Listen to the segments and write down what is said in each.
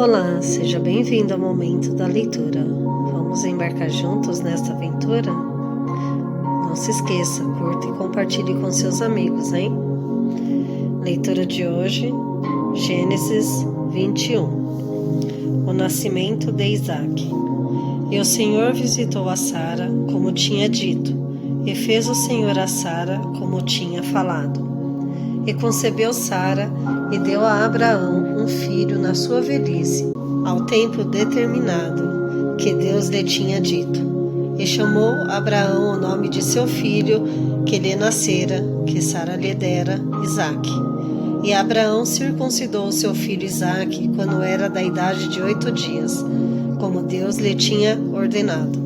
Olá, seja bem-vindo ao momento da leitura. Vamos embarcar juntos nesta aventura? Não se esqueça, curta e compartilhe com seus amigos, hein? Leitura de hoje, Gênesis 21. O nascimento de Isaac. E o Senhor visitou a Sara, como tinha dito, e fez o Senhor a Sara como tinha falado. E concebeu Sara e deu a Abraão um filho na sua velhice, ao tempo determinado que Deus lhe tinha dito. E chamou Abraão o nome de seu filho que lhe nascera, que Sara lhe dera, Isaque. E Abraão circuncidou seu filho Isaque quando era da idade de 8 dias, como Deus lhe tinha ordenado.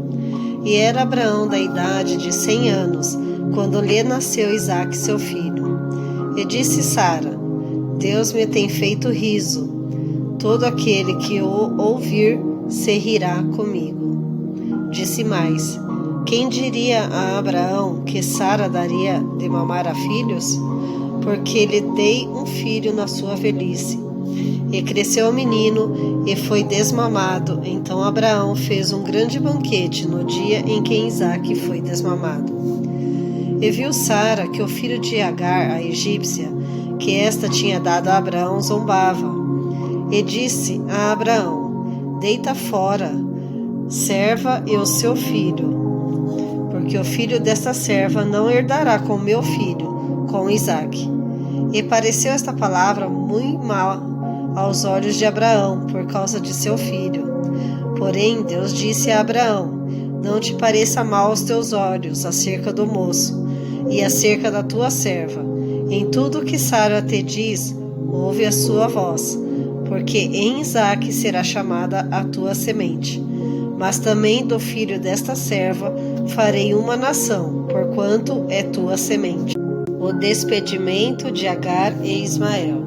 E era Abraão da idade de 100 anos, quando lhe nasceu Isaque seu filho. E disse Sara: Deus me tem feito riso. Todo aquele que o ouvir se rirá comigo. Disse mais: Quem diria a Abraão que Sara daria de mamar a filhos? Porque lhe dei um filho na sua velhice. E cresceu o menino e foi desmamado. Então Abraão fez um grande banquete no dia em que Isaque foi desmamado. E viu Sara que o filho de Agar, a egípcia, que esta tinha dado a Abraão, zombava. E disse a Abraão: Deita fora, serva e o seu filho, porque o filho desta serva não herdará com meu filho, com Isaque. E pareceu esta palavra muito mal aos olhos de Abraão, por causa de seu filho. Porém, Deus disse a Abraão: Não te pareça mal aos teus olhos acerca do moço e acerca da tua serva. Em tudo que Sara te diz, ouve a sua voz, porque em Isaque será chamada a tua semente. Mas também do filho desta serva farei uma nação, porquanto é tua semente. O despedimento de Agar e Ismael.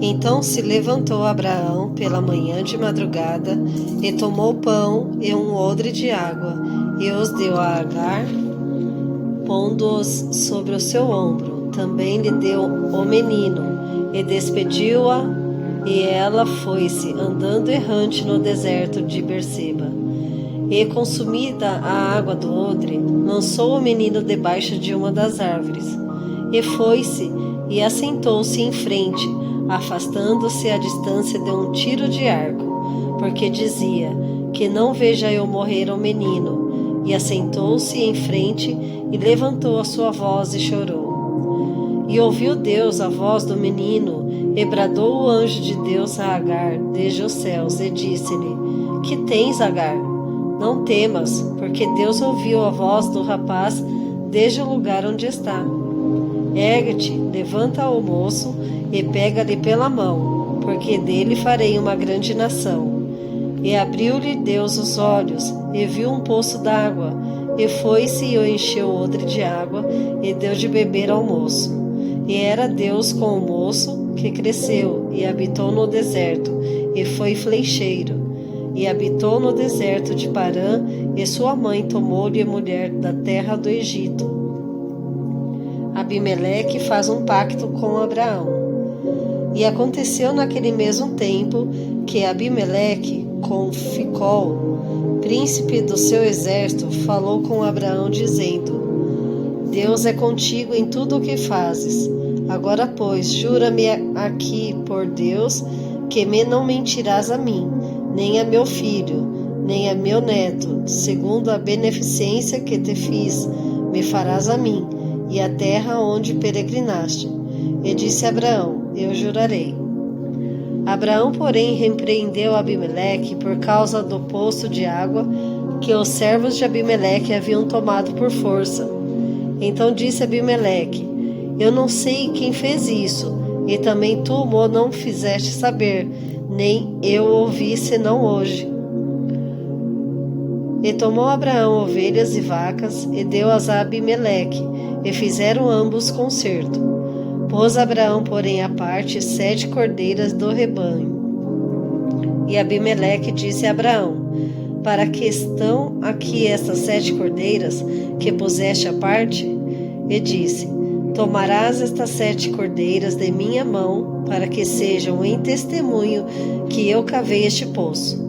Então se levantou Abraão pela manhã de madrugada, e tomou pão e um odre de água, e os deu a Agar, pondo-os sobre o seu ombro. Também lhe deu o menino, e despediu-a, e ela foi-se, andando errante no deserto de Berseba. E, consumida a água do odre, lançou o menino debaixo de uma das árvores. E foi-se, e assentou-se em frente, afastando-se à distância de um tiro de arco, porque dizia: que não veja eu morrer o menino. E assentou-se em frente, e levantou a sua voz e chorou. E ouviu Deus a voz do menino, e bradou o anjo de Deus a Agar desde os céus, e disse-lhe: Que tens, Agar? Não temas, porque Deus ouviu a voz do rapaz desde o lugar onde está. Ergue-te, levanta o moço, e pega-lhe pela mão, porque dele farei uma grande nação. E abriu-lhe Deus os olhos, e viu um poço d'água, e foi-se e o encheu odre de água, e deu de beber ao moço. E era Deus com o moço, que cresceu, e habitou no deserto, e foi flecheiro. E habitou no deserto de Parã, e sua mãe tomou-lhe mulher da terra do Egito. Abimeleque faz um pacto com Abraão. E aconteceu naquele mesmo tempo que Abimeleque, com Ficol, príncipe do seu exército, falou com Abraão, dizendo: Deus é contigo em tudo o que fazes. Agora, pois, jura-me aqui por Deus que não mentirás a mim, nem a meu filho, nem a meu neto, segundo a beneficência que te fiz, me farás a mim, e a terra onde peregrinaste. E disse Abraão: Eu jurarei. Abraão, porém, repreendeu Abimeleque por causa do poço de água que os servos de Abimeleque haviam tomado por força. Então disse Abimeleque: Eu não sei quem fez isso, e também tu o não fizeste saber, nem eu ouvi senão hoje. E tomou Abraão ovelhas e vacas, e deu-as a Abimeleque, e fizeram ambos concerto. Pôs Abraão, porém, à parte 7 cordeiras do rebanho. E Abimeleque disse a Abraão: Para que estão aqui estas 7 cordeiras que puseste à parte? E disse: Tomarás estas 7 cordeiras de minha mão, para que sejam em testemunho que eu cavei este poço.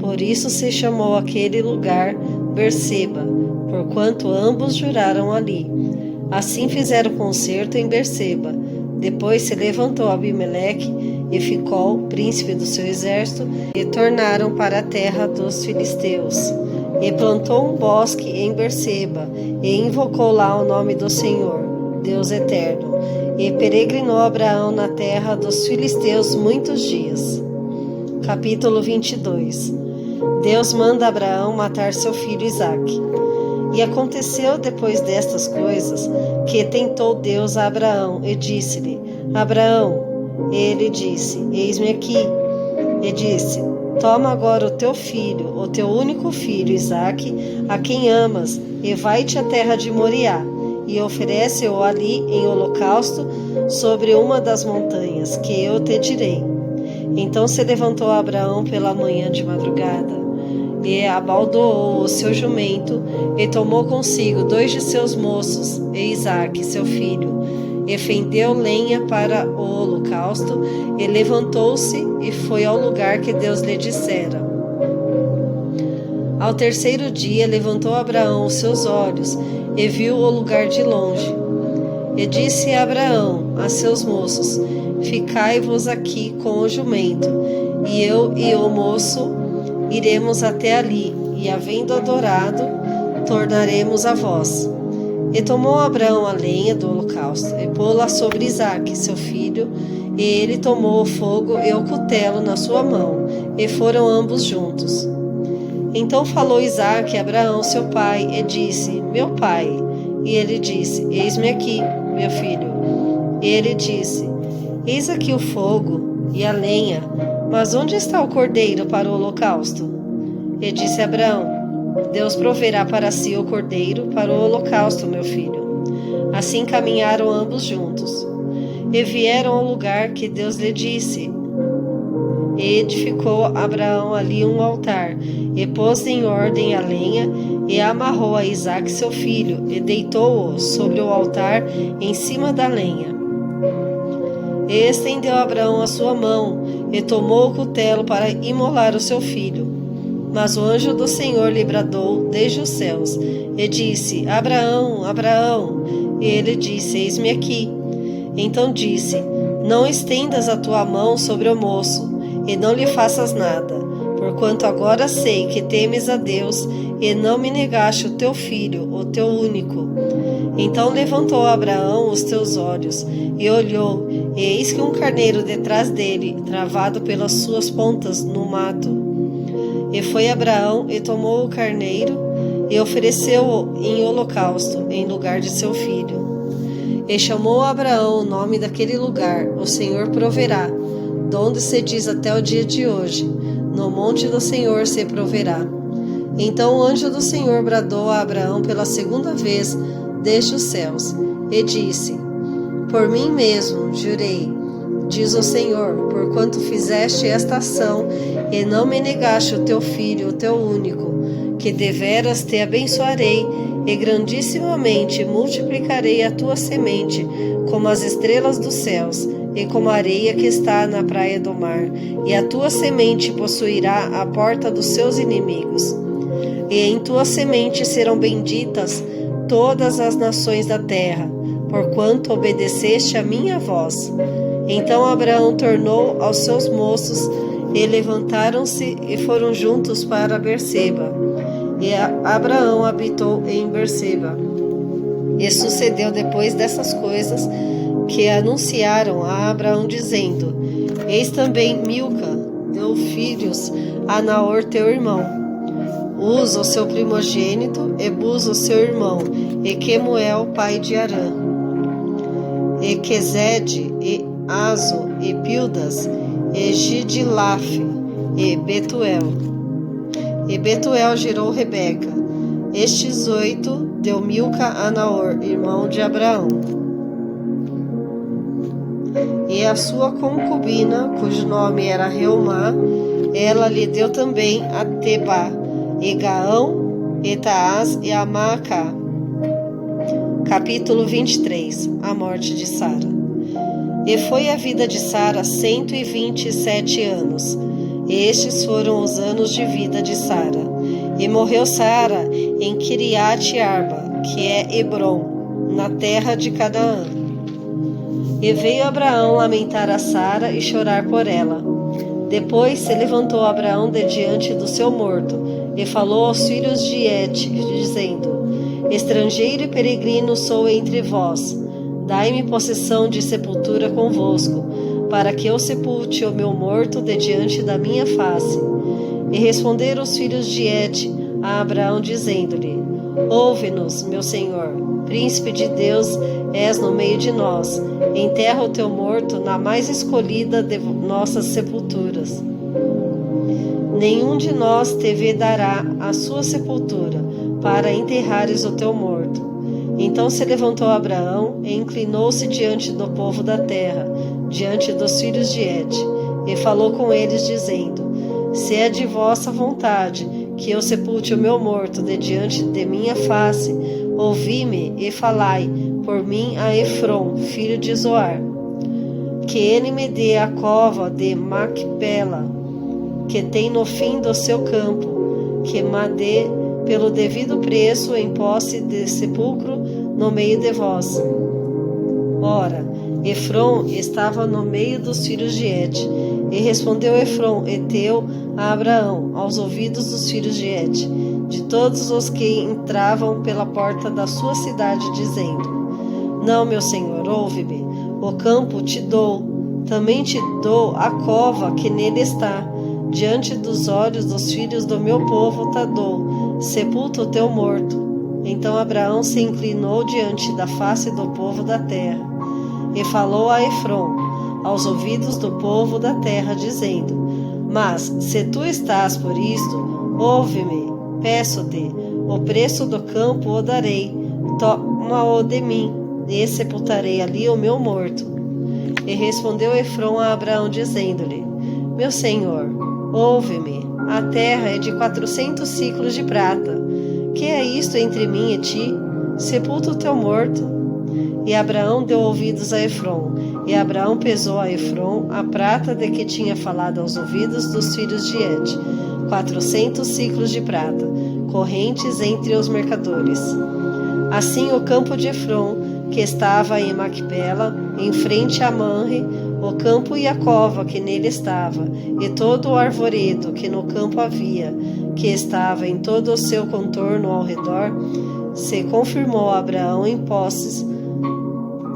Por isso se chamou aquele lugar Berseba, porquanto ambos juraram ali. Assim fizeram concerto em Berseba. Depois se levantou Abimeleque e Ficol, príncipe do seu exército, e tornaram para a terra dos filisteus. E plantou um bosque em Berseba, e invocou lá o nome do Senhor, Deus eterno. E peregrinou Abraão na terra dos filisteus muitos dias. Capítulo 22. Deus manda Abraão matar seu filho Isaque. E aconteceu depois destas coisas, que tentou Deus a Abraão e disse-lhe: Abraão. Ele disse: Eis-me aqui. E disse: Toma agora o teu filho, o teu único filho Isaque, a quem amas, e vai-te à terra de Moriá, e oferece-o ali em holocausto sobre uma das montanhas, que eu te direi. Então se levantou Abraão pela manhã de madrugada, e abaldoou o seu jumento, e tomou consigo 2 de seus moços, e Isaque, seu filho, e fendeu lenha para o holocausto, e levantou-se e foi ao lugar que Deus lhe dissera. Ao 3º dia levantou Abraão os seus olhos, e viu o lugar de longe. E disse Abraão a seus moços: Ficai-vos aqui com o jumento, e eu e o moço iremos até ali, e havendo adorado, tornaremos a vós. E tomou Abraão a lenha do holocausto, e pô-la sobre Isaque, seu filho, e ele tomou o fogo e o cutelo na sua mão, e foram ambos juntos. Então falou Isaque a Abraão, seu pai, e disse: Meu pai. E ele disse: Eis-me aqui, meu filho. E ele disse: Eis aqui o fogo e a lenha, mas onde está o cordeiro para o holocausto? E disse Abraão: Deus proverá para si o cordeiro para o holocausto, meu filho. Assim caminharam ambos juntos. E vieram ao lugar que Deus lhe disse. E edificou Abraão ali um altar, e pôs em ordem a lenha, e amarrou a Isaque seu filho, e deitou-o sobre o altar em cima da lenha. E estendeu Abraão a sua mão, e tomou o cutelo para imolar o seu filho. Mas o anjo do Senhor lhe bradou desde os céus, e disse: Abraão, Abraão. E ele disse: Eis-me aqui. Então disse: Não estendas a tua mão sobre o moço, e não lhe faças nada, porquanto agora sei que temes a Deus, e não me negaste o teu filho, o teu único. Então levantou Abraão os teus olhos, e olhou, e eis que um carneiro detrás dele, travado pelas suas pontas no mato. E foi Abraão e tomou o carneiro, e ofereceu-o em holocausto, em lugar de seu filho. E chamou Abraão o nome daquele lugar: O Senhor proverá, donde se diz até o dia de hoje: No monte do Senhor se proverá. Então o anjo do Senhor bradou a Abraão pela 2ª vez desde os céus, e disse: Por mim mesmo jurei, diz o Senhor, porquanto fizeste esta ação, e não me negaste o teu filho, o teu único, que deveras te abençoarei, e grandissimamente multiplicarei a tua semente, como as estrelas dos céus, e como a areia que está na praia do mar, e a tua semente possuirá a porta dos seus inimigos. E em tua semente serão benditas todas as nações da terra, porquanto obedeceste a minha voz. Então Abraão tornou aos seus moços, e levantaram-se e foram juntos para Berseba. E Abraão habitou em Berseba. E sucedeu depois dessas coisas que anunciaram a Abraão, dizendo: Eis também Milca deu filhos a Naor teu irmão, Uz o seu primogênito, e Buz o seu irmão, e Quemuel pai de Arã, e Quezede, e Azo, e Pildas, e Gidilaf, e Betuel. E Betuel gerou Rebeca. Estes 8 deu Milca a Naor, irmão de Abraão. E a sua concubina, cujo nome era Reumá, ela lhe deu também a Tebá, e Gaão, e Taás, e a Maacá. Capítulo 23. A morte de Sara. E foi a vida de Sara 127 anos. Estes foram os anos de vida de Sara. E morreu Sara em Kiriat Arba, que é Hebron, na terra de Canaã. E veio Abraão lamentar a Sara e chorar por ela. Depois se levantou Abraão de diante do seu morto, e falou aos filhos de Et, dizendo: Estrangeiro e peregrino sou entre vós. Dai-me possessão de sepultura convosco, para que eu sepulte o meu morto de diante da minha face. E responderam os filhos de Et a Abraão, dizendo-lhe: Ouve-nos, meu senhor, príncipe de Deus és no meio de nós. Enterra o teu morto na mais escolhida de nossas sepulturas. Nenhum de nós te vedará a sua sepultura, para enterrares o teu morto. Então se levantou Abraão e inclinou-se diante do povo da terra, diante dos filhos de Et, e falou com eles, dizendo: Se é de vossa vontade que eu sepulte o meu morto de diante de minha face, ouvi-me e falai por mim a Efron, filho de Zoar, que ele me dê a cova de Macpela, que tem no fim do seu campo, que me dê pelo devido preço em posse de sepulcro no meio de vós. Ora, Efron estava no meio dos filhos de Et, e respondeu Efron, heteu, a Abraão, aos ouvidos dos filhos de Et, de todos os que entravam pela porta da sua cidade, dizendo: Não, meu senhor, ouve-me, o campo te dou, também te dou a cova que nele está, diante dos olhos dos filhos do meu povo te dou, sepulta o teu morto. Então Abraão se inclinou diante da face do povo da terra, e falou a Efron, aos ouvidos do povo da terra, dizendo: Mas, se tu estás por isto, ouve-me, peço-te, o preço do campo o darei, toma-o de mim, e sepultarei ali o meu morto. E respondeu Efron a Abraão, dizendo-lhe: Meu senhor, ouve-me, a terra é de 400 siclos de prata. Que é isto entre mim e ti? Sepulta o teu morto. E Abraão deu ouvidos a Efron, e Abraão pesou a Efron a prata de que tinha falado aos ouvidos dos filhos de Et, 400 siclos de prata, correntes entre os mercadores. Assim o campo de Efron, que estava em Macpela, em frente a Manre, o campo e a cova que nele estava, e todo o arvoredo que no campo havia, que estava em todo o seu contorno ao redor, se confirmou a Abraão em posses,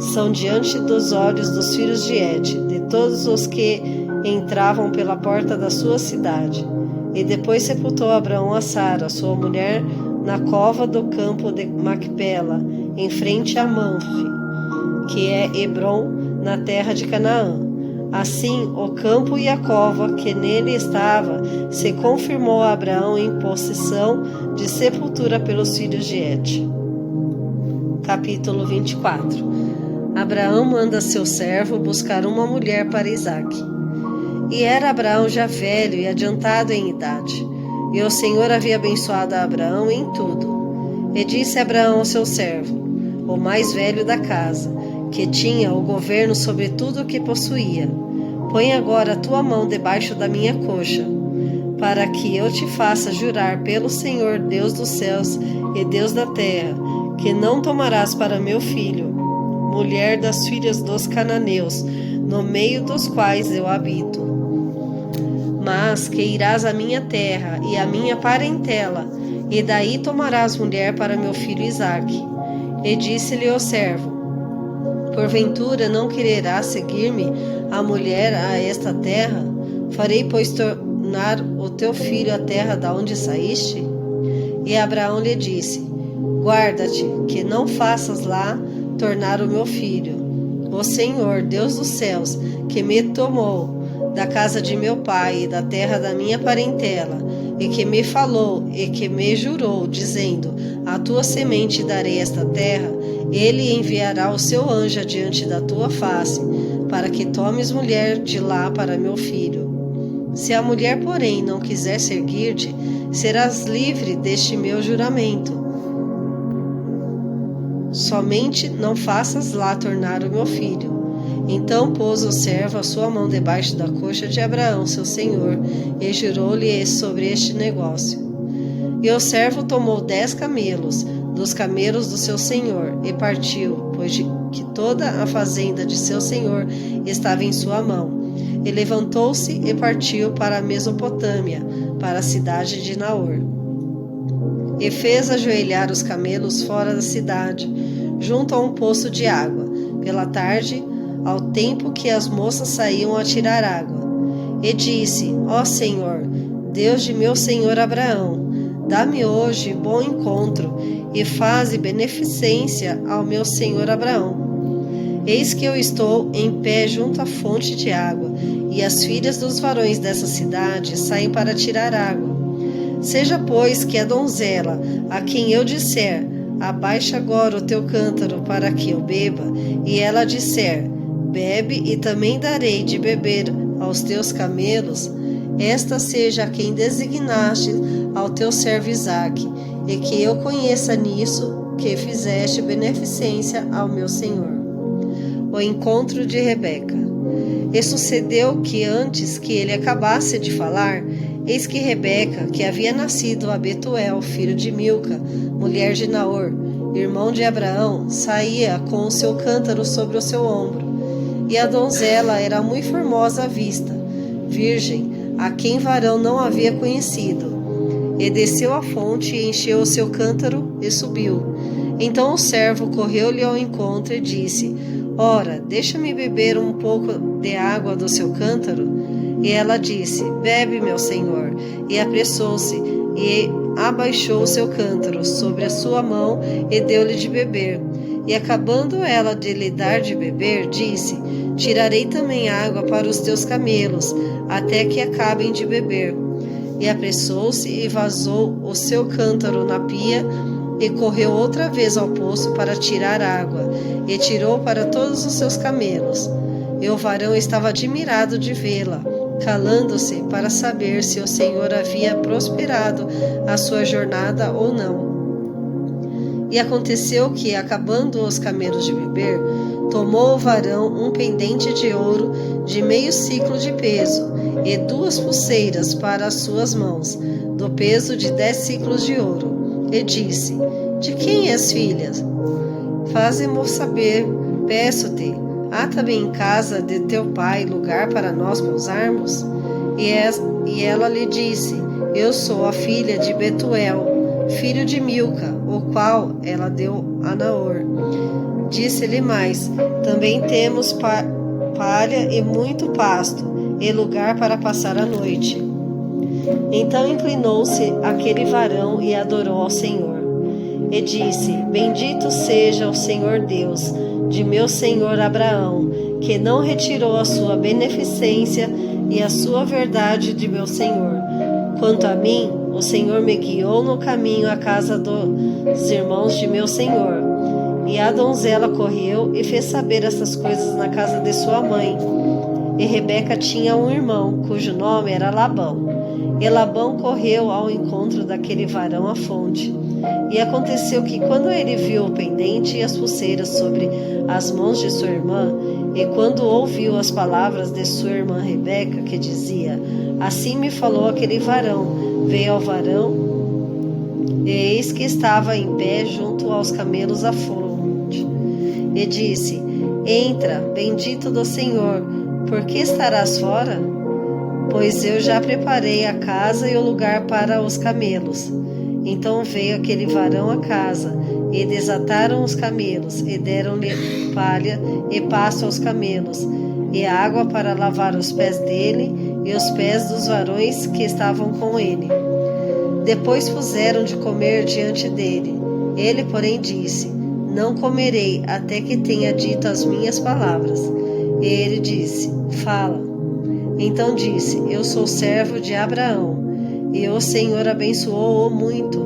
são diante dos olhos dos filhos de Et, de todos os que entravam pela porta da sua cidade. E depois sepultou Abraão a Sara, sua mulher, na cova do campo de Macpela, em frente a Manre, que é Hebron, na terra de Canaã. Assim, o campo e a cova que nele estava se confirmou a Abraão em possessão de sepultura pelos filhos de Et. Capítulo 24. Abraão manda seu servo buscar uma mulher para Isaque. E era Abraão já velho e adiantado em idade, e o Senhor havia abençoado a Abraão em tudo. E disse Abraão ao seu servo, o mais velho da casa, que tinha o governo sobre tudo o que possuía: Põe agora a tua mão debaixo da minha coxa, para que eu te faça jurar pelo Senhor, Deus dos céus e Deus da terra, que não tomarás para meu filho mulher das filhas dos cananeus, no meio dos quais eu habito, mas que irás à minha terra e à minha parentela, e daí tomarás mulher para meu filho Isaque. E disse-lhe o servo: Porventura não quererás seguir-me a mulher a esta terra? Farei, pois, tornar o teu filho à terra da onde saíste? E Abraão lhe disse: Guarda-te, que não faças lá tornar o meu filho. O Senhor, Deus dos céus, que me tomou da casa de meu pai e da terra da minha parentela, e que me falou e que me jurou, dizendo: A tua semente darei esta terra, ele enviará o seu anjo adiante da tua face, para que tomes mulher de lá para meu filho. Se a mulher, porém, não quiser seguir-te, serás livre deste meu juramento. somente não faças lá tornar o meu filho. Então pôs o servo a sua mão debaixo da coxa de Abraão, seu senhor, e jurou-lhe sobre este negócio. E o servo tomou 10 camelos, dos camelos do seu senhor, e partiu, pois que toda a fazenda de seu senhor estava em sua mão. E levantou-se e partiu para a Mesopotâmia, para a cidade de Naor. E fez ajoelhar os camelos fora da cidade, junto a um poço de água, pela tarde, ao tempo que as moças saíam a tirar água. E disse: Ó Senhor, Deus de meu senhor Abraão, dá-me hoje bom encontro e faze beneficência ao meu senhor Abraão. Eis que eu estou em pé junto à fonte de água, e as filhas dos varões dessa cidade saem para tirar água. Seja, pois, que a donzela, a quem eu disser, abaixa agora o teu cântaro para que eu beba, e ela disser, bebe e também darei de beber aos teus camelos, esta seja a quem designaste ao teu servo Isaque, e que eu conheça nisso que fizeste beneficência ao meu senhor. O encontro de Rebeca. E sucedeu que antes que ele acabasse de falar, eis que Rebeca, que havia nascido a Betuel, filho de Milca, mulher de Naor, irmão de Abraão, saía com o seu cântaro sobre o seu ombro. E a donzela era muito formosa à vista, virgem, a quem varão não havia conhecido. E desceu à fonte e encheu o seu cântaro e subiu. Então o servo correu-lhe ao encontro e disse, Ora, deixa-me beber um pouco de água do seu cântaro. E ela disse, bebe, meu senhor. E apressou-se e abaixou o seu cântaro sobre a sua mão e deu-lhe de beber. E acabando ela de lhe dar de beber, disse, tirarei também água para os teus camelos, até que acabem de beber. E apressou-se e vazou o seu cântaro na pia, e correu outra vez ao poço para tirar água, e tirou para todos os seus camelos. E o varão estava admirado de vê-la, calando-se para saber se o Senhor havia prosperado a sua jornada ou não. E aconteceu que, acabando os camelos de beber, tomou o varão um pendente de ouro de meio siclo de peso, e 2 pulseiras para as suas mãos, do peso de 10 siclos de ouro. E disse, de quem és filha? Faze-mo saber, peço-te, há também em casa de teu pai lugar para nós pousarmos? E ela lhe disse, eu sou a filha de Betuel, filho de Milca, o qual ela deu a Naor. Disse-lhe mais, também temos palha e muito pasto, e lugar para passar a noite. Então inclinou-se aquele varão e adorou ao Senhor. E disse, bendito seja o Senhor Deus de meu senhor Abraão, que não retirou a sua beneficência e a sua verdade de meu senhor. Quanto a mim, o Senhor me guiou no caminho à casa dos irmãos de meu senhor. E a donzela correu e fez saber essas coisas na casa de sua mãe. E Rebeca tinha um irmão, cujo nome era Labão. E Labão correu ao encontro daquele varão à fonte. E aconteceu que, quando ele viu o pendente e as pulseiras sobre as mãos de sua irmã, e quando ouviu as palavras de sua irmã Rebeca, que dizia, assim me falou aquele varão, veio ao varão, e eis que estava em pé junto aos camelos à fonte. E disse, entra, bendito do Senhor, por que estarás fora? Pois eu já preparei a casa e o lugar para os camelos. Então veio aquele varão à casa, e desataram os camelos, e deram-lhe palha e pasto aos camelos, e água para lavar os pés dele e os pés dos varões que estavam com ele. Depois puseram de comer diante dele. Ele, porém, disse, não comerei até que tenha dito as minhas palavras. E ele disse, fala. Então disse, eu sou servo de Abraão, e o Senhor abençoou-o muito,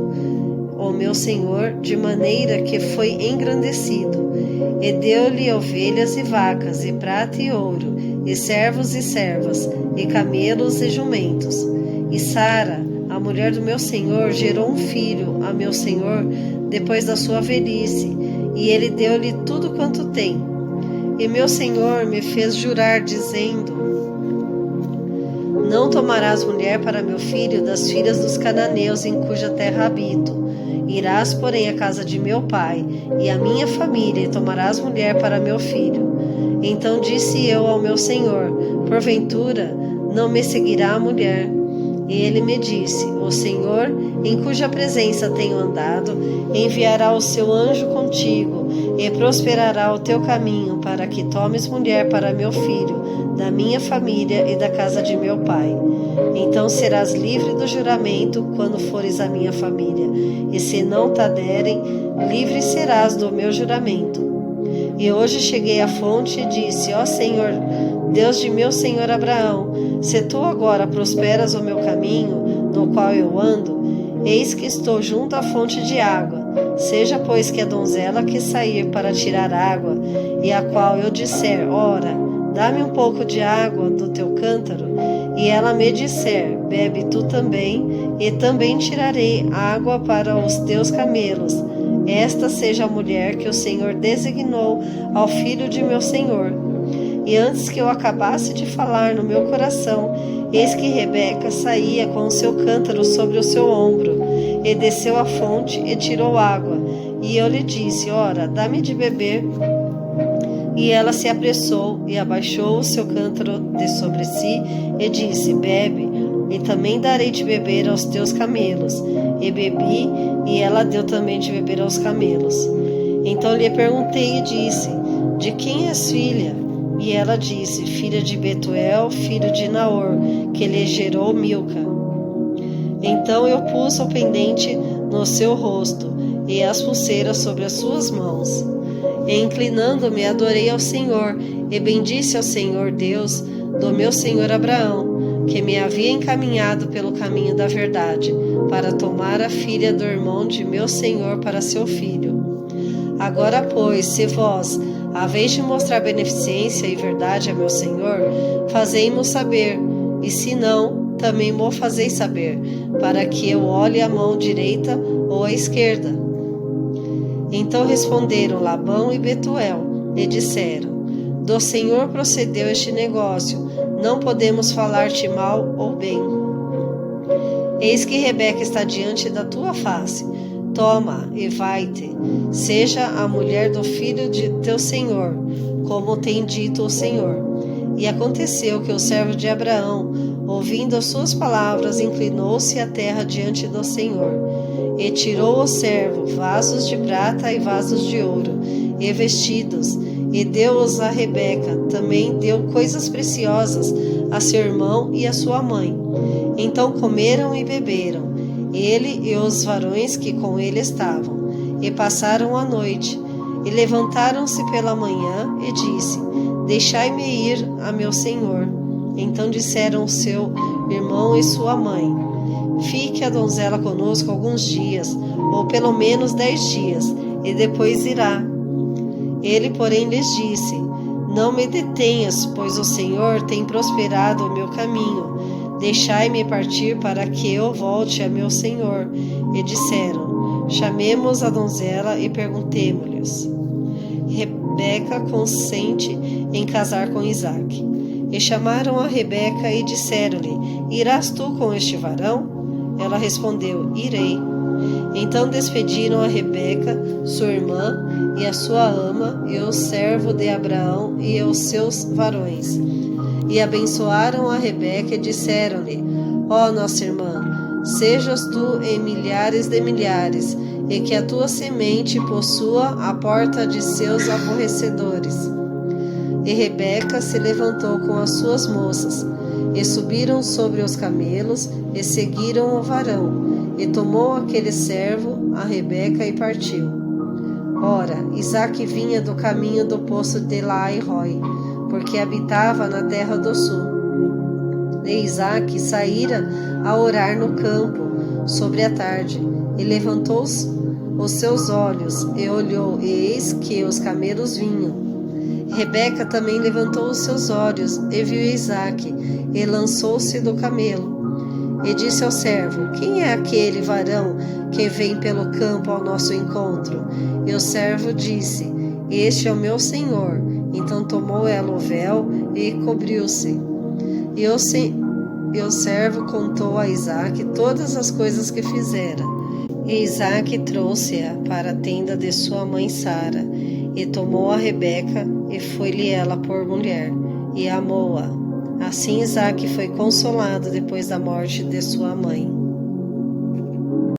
o meu senhor, de maneira que foi engrandecido, e deu-lhe ovelhas e vacas, e prata e ouro, e servos e servas, e camelos e jumentos. E Sara, a mulher do meu senhor, gerou um filho a meu senhor depois da sua velhice, e ele deu-lhe tudo quanto tem. E meu senhor me fez jurar, dizendo: não tomarás mulher para meu filho das filhas dos cananeus em cuja terra habito. Irás, porém, à casa de meu pai e à minha família, e tomarás mulher para meu filho. Então disse eu ao meu senhor: porventura não me seguirá a mulher? E ele me disse: o Senhor, em cuja presença tenho andado, enviará o seu anjo contigo, e prosperará o teu caminho, para que tomes mulher para meu filho, da minha família e da casa de meu pai. Então serás livre do juramento quando fores à minha família, e se não te derem, livre serás do meu juramento. E hoje cheguei à fonte e disse: ó Senhor, Deus de meu senhor Abraão, se tu agora prosperas o meu caminho, no qual eu ando, eis que estou junto à fonte de água. Seja, pois, que a donzela que sair para tirar água, e a qual eu disser: ora, dá-me um pouco de água do teu cântaro, e ela me disser: bebe tu também, e também tirarei água para os teus camelos. Esta seja a mulher que o Senhor designou ao filho de meu senhor. E antes que eu acabasse de falar no meu coração, eis que Rebeca saía com o seu cântaro sobre o seu ombro, e desceu à fonte e tirou água. E eu lhe disse: ora, dá-me de beber. E ela se apressou e abaixou o seu cântaro de sobre si e disse: bebe, e também darei de beber aos teus camelos. E bebi, e ela deu também de beber aos camelos. Então lhe perguntei e disse: de quem és filha? E ela disse: filha de Betuel, filho de Naor, que lhe gerou Milca. Então eu pus o pendente no seu rosto e as pulseiras sobre as suas mãos. E inclinando-me, adorei ao Senhor, e bendisse ao Senhor Deus do meu senhor Abraão, que me havia encaminhado pelo caminho da verdade, para tomar a filha do irmão de meu senhor para seu filho. Agora, pois, se vós haveis de mostrar beneficência e verdade a meu senhor, fazei-mo saber, e se não, também mo fazeis saber, para que eu olhe a mão direita ou a esquerda. Então responderam Labão e Betuel, e disseram: do Senhor procedeu este negócio, não podemos falar-te mal ou bem. Eis que Rebeca está diante da tua face. Toma e vai-te, seja a mulher do filho de teu senhor, como tem dito o Senhor. E aconteceu que o servo de Abraão, ouvindo as suas palavras, inclinou-se à terra diante do Senhor. E tirou o servo vasos de prata e vasos de ouro, e vestidos, e deu-os a Rebeca. Também deu coisas preciosas a seu irmão e a sua mãe. Então comeram e beberam, ele e os varões que com ele estavam, e passaram a noite. E levantaram-se pela manhã, e disse: deixai-me ir a meu senhor. Então disseram seu irmão e sua mãe: fique a donzela conosco alguns dias, ou pelo menos 10 dias, e depois irá. Ele, porém, lhes disse: não me detenhas, pois o Senhor tem prosperado o meu caminho. Deixai-me partir para que eu volte a meu senhor. E disseram: chamemos a donzela e perguntemo-lhes. Rebeca consente em casar com Isaque. E chamaram a Rebeca e disseram-lhe: irás tu com este varão? Ela respondeu: irei. Então despediram a Rebeca, sua irmã, e a sua ama, e o servo de Abraão, e os seus varões. E abençoaram a Rebeca e disseram-lhe: ó nossa irmã, sejas tu em milhares de milhares, e que a tua semente possua a porta de seus aborrecedores. E Rebeca se levantou com as suas moças, e subiram sobre os camelos, e seguiram o varão. E tomou aquele servo a Rebeca e partiu. Ora, Isaque vinha do caminho do poço de Laai-Roi, porque habitava na terra do sul. E Isaque saíra a orar no campo sobre a tarde, e levantou os seus olhos, e olhou, e eis que os camelos vinham. Rebeca também levantou os seus olhos, e viu Isaque, e lançou-se do camelo. e disse ao servo: Quem é aquele varão que vem pelo campo ao nosso encontro? E o servo disse: Este é o meu senhor. Então tomou ela o véu e cobriu-se. E o servo contou a Isaque todas as coisas que fizera. E Isaque trouxe-a para a tenda de sua mãe Sara, e tomou a Rebeca, e foi-lhe ela por mulher, e amou-a. Assim Isaque foi consolado depois da morte de sua mãe.